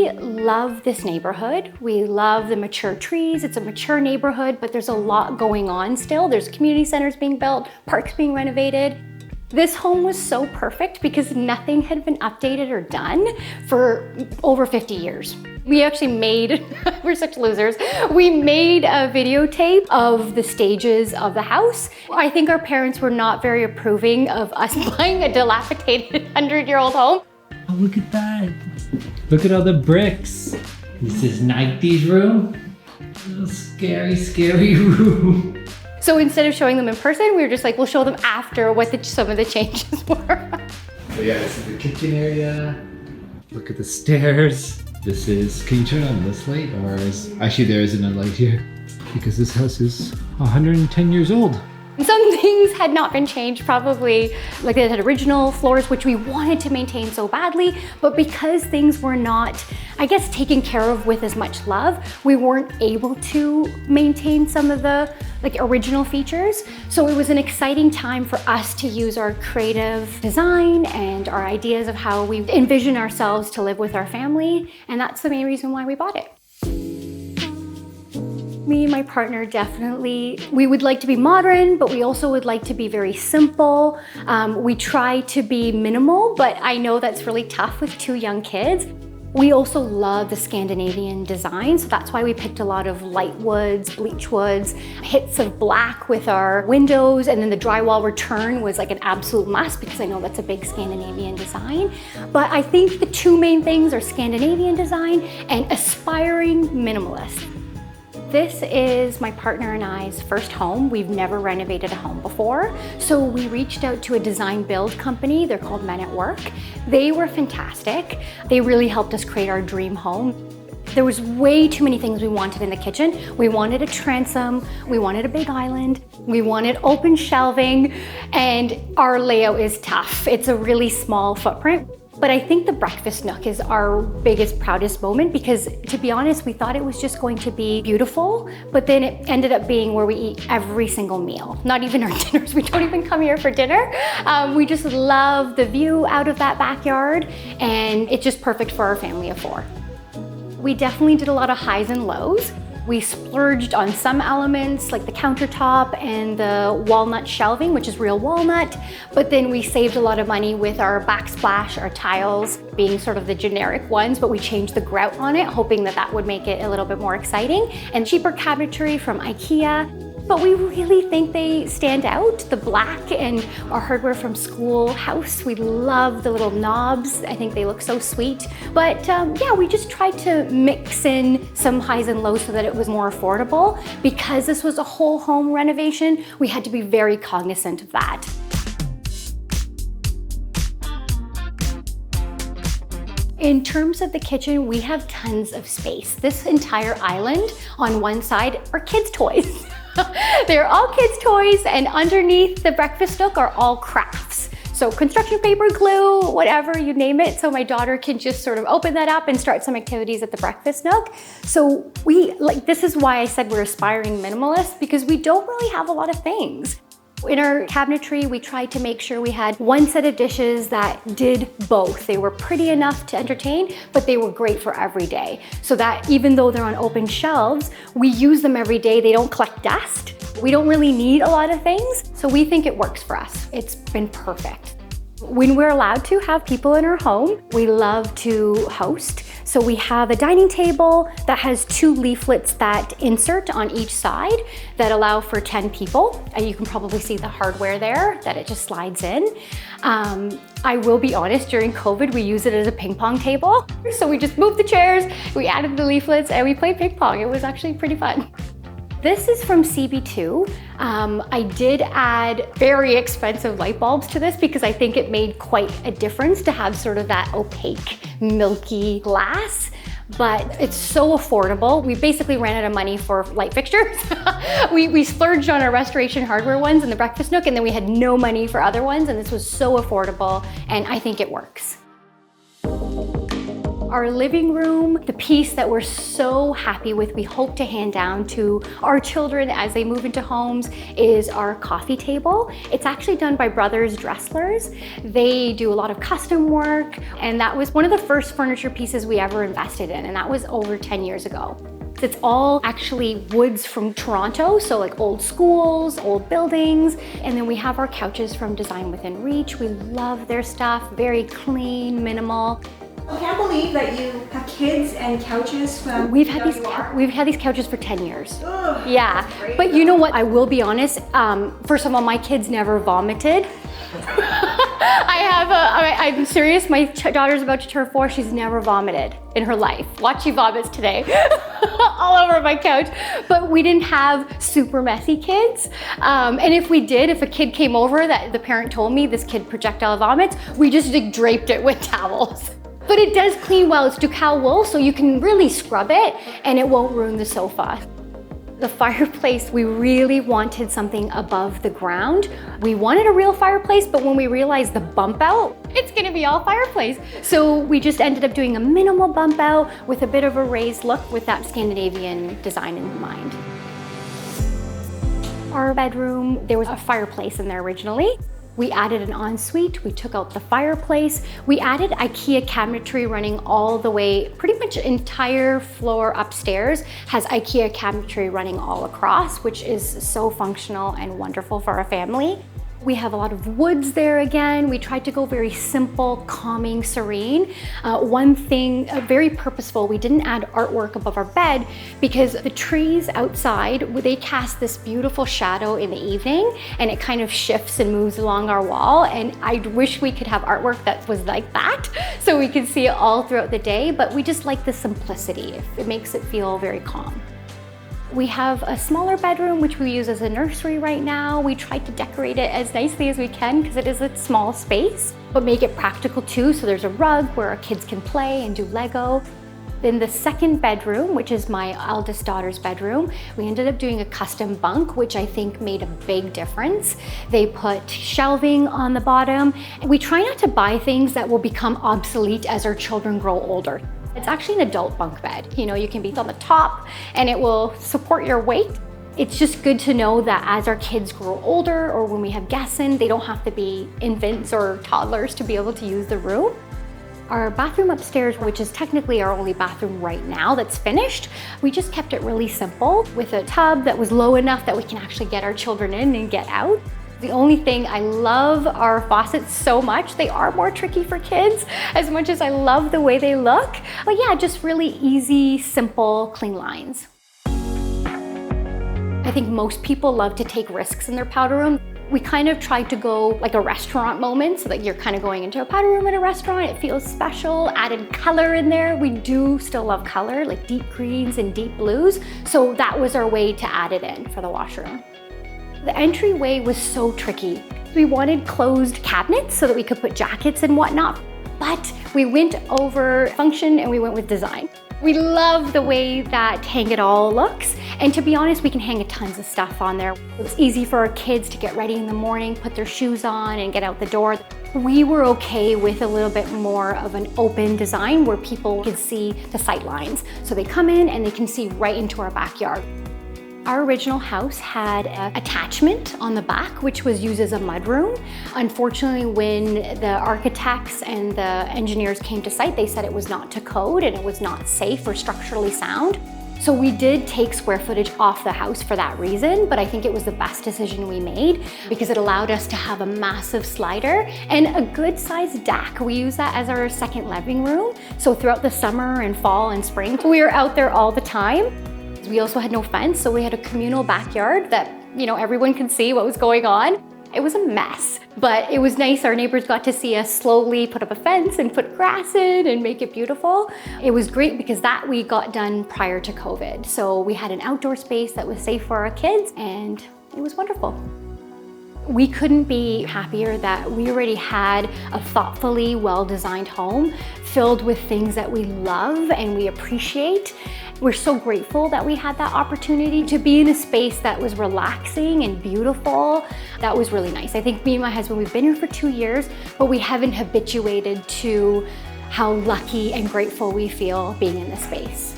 We love this neighborhood. We love the mature trees. It's a mature neighborhood, but there's a lot going on still. There's community centers being built, parks being renovated. This home was so perfect because nothing had been updated or done for over 50 years. We actually made, we're such losers, we made a videotape of the stages of the house. I think our parents were not very approving of us buying a dilapidated 100-year-old home. Oh, look at that. Look at all the bricks. This is Nighty's room. Oh, scary, scary room. So instead of showing them in person, we were just like, we'll show them after what some of the changes were. So yeah, this is the kitchen area. Look at the stairs. This is, can you turn on this light? Or actually there isn't a light here because this house is 110 years old. Some things had not been changed, probably like they had original floors, which we wanted to maintain so badly, but because things were not, I guess, taken care of with as much love, we weren't able to maintain some of the original features. So it was an exciting time for us to use our creative design and our ideas of how we envision ourselves to live with our family. And that's the main reason why we bought it. Me and my partner definitely, we would like to be modern, but we also would like to be very simple. We try to be minimal, but I know that's really tough with 2 young kids. We also love the Scandinavian design, so that's why we picked a lot of light woods, bleach woods, hits of black with our windows, and then the drywall return was like an absolute must because I know that's a big Scandinavian design. But I think the 2 main things are Scandinavian design and aspiring minimalist. This is my partner and I's first home. We've never renovated a home before. So we reached out to a design build company. They're called Men at Work. They were fantastic. They really helped us create our dream home. There was way too many things we wanted in the kitchen. We wanted a transom, we wanted a big island, we wanted open shelving, and our layout is tough. It's a really small footprint. But I think the breakfast nook is our biggest, proudest moment because, to be honest, we thought it was just going to be beautiful, but then it ended up being where we eat every single meal. Not even our dinners. We don't even come here for dinner. We just love the view out of that backyard, and it's just perfect for our family of 4. We definitely did a lot of highs and lows. We splurged on some elements like the countertop and the walnut shelving, which is real walnut, but then we saved a lot of money with our backsplash, our tiles being sort of the generic ones, but we changed the grout on it, hoping that that would make it a little bit more exciting, and cheaper cabinetry from Ikea. But we really think they stand out. The black and our hardware from Schoolhouse. We love the little knobs. I think they look so sweet. But yeah, we just tried to mix in some highs and lows so that it was more affordable. Because this was a whole home renovation, we had to be very cognizant of that. In terms of the kitchen, we have tons of space. This entire island on one side are kids' toys. They're all kids' toys, and underneath the breakfast nook are all crafts. So construction paper, glue, whatever, you name it. So my daughter can just sort of open that up and start some activities at the breakfast nook. So this is why I said we're aspiring minimalists, because we don't really have a lot of things. In our cabinetry, we tried to make sure we had one set of dishes that did both. They were pretty enough to entertain, but they were great for every day. So that even though they're on open shelves, we use them every day. They don't collect dust. We don't really need a lot of things, so we think it works for us. It's been perfect. When we're allowed to have people in our home, we love to host. So we have a dining table that has 2 leaflets that insert on each side that allow for 10 people. And you can probably see the hardware there, that it just slides in. I will be honest, during COVID, we used it as a ping pong table. So we just moved the chairs, we added the leaflets, and we played ping pong. It was actually pretty fun. This is from CB2. I did add very expensive light bulbs to this because I think it made quite a difference to have sort of that opaque, milky glass, but it's so affordable. We basically ran out of money for light fixtures. we splurged on our restoration hardware ones in the breakfast nook, and then we had no money for other ones, and this was so affordable, and I think it works. Our living room, the piece that we're so happy with, we hope to hand down to our children as they move into homes, is our coffee table. It's actually done by brothers Dresslers. They do a lot of custom work, and that was one of the first furniture pieces we ever invested in, and that was over 10 years ago. It's all actually woods from Toronto, so like old schools, old buildings, and then we have our couches from Design Within Reach. We love their stuff, very clean, minimal. I can't believe that you have kids and couches from We've had these couches for 10 years. Ugh, yeah, but you know what? I will be honest. First of all, my kids never vomited. I'm serious. My daughter's about to turn 4. She's never vomited in her life. Watch, she vomits today, all over my couch. But we didn't have super messy kids. And if we did, if a kid came over that the parent told me this kid projectile vomits, we just like, draped it with towels. But it does clean well. It's Ducal wool, so you can really scrub it and it won't ruin the sofa. The fireplace, we really wanted something above the ground. We wanted a real fireplace, but when we realized the bump out, it's gonna be all fireplace. So we just ended up doing a minimal bump out with a bit of a raised look with that Scandinavian design in mind. Our bedroom, there was a fireplace in there originally. We added an ensuite, we took out the fireplace, we added Ikea cabinetry running all the way, pretty much entire floor upstairs has Ikea cabinetry running all across, which is so functional and wonderful for our family. We have a lot of woods there again. We tried to go very simple, calming, serene. One thing, very purposeful, we didn't add artwork above our bed because the trees outside, they cast this beautiful shadow in the evening and it kind of shifts and moves along our wall. And I wish we could have artwork that was like that so we could see it all throughout the day, but we just like the simplicity. It makes it feel very calm. We have a smaller bedroom, which we use as a nursery right now. We tried to decorate it as nicely as we can because it is a small space, but make it practical too. So there's a rug where our kids can play and do Lego. Then the second bedroom, which is my eldest daughter's bedroom, we ended up doing a custom bunk, which I think made a big difference. They put shelving on the bottom. We try not to buy things that will become obsolete as our children grow older. It's actually an adult bunk bed. You know, you can be on the top and it will support your weight. It's just good to know that as our kids grow older or when we have guests in, they don't have to be infants or toddlers to be able to use the room. Our bathroom upstairs, which is technically our only bathroom right now that's finished, we just kept it really simple with a tub that was low enough that we can actually get our children in and get out. The only thing, I love our faucets so much. They are more tricky for kids as much as I love the way they look. But yeah, just really easy, simple, clean lines. I think most people love to take risks in their powder room. We kind of tried to go like a restaurant moment, so that you're kind of going into a powder room at a restaurant. It feels special, added color in there. We do still love color, like deep greens and deep blues. So that was our way to add it in for the washroom. The entryway was so tricky. We wanted closed cabinets so that we could put jackets and whatnot, but we went over function and we went with design. We love the way that Hang It All looks, and to be honest, we can hang tons of stuff on there. It's easy for our kids to get ready in the morning, put their shoes on and get out the door. We were okay with a little bit more of an open design where people could see the sight lines. So they come in and they can see right into our backyard. Our original house had an attachment on the back, which was used as a mudroom. Unfortunately, when the architects and the engineers came to site, they said it was not to code and it was not safe or structurally sound. So we did take square footage off the house for that reason, but I think it was the best decision we made because it allowed us to have a massive slider and a good sized deck. We use that as our second living room. So throughout the summer and fall and spring, we were out there all the time. We also had no fence, so we had a communal backyard that, you know, everyone could see what was going on. It was a mess, but it was nice. Our neighbors got to see us slowly put up a fence and put grass in and make it beautiful. It was great because that we got done prior to COVID. So we had an outdoor space that was safe for our kids and it was wonderful. We couldn't be happier that we already had a thoughtfully well-designed home filled with things that we love and we appreciate. We're so grateful that we had that opportunity to be in a space that was relaxing and beautiful. That was really nice. I think me and my husband, we've been here for 2 years, but we haven't habituated to how lucky and grateful we feel being in this space.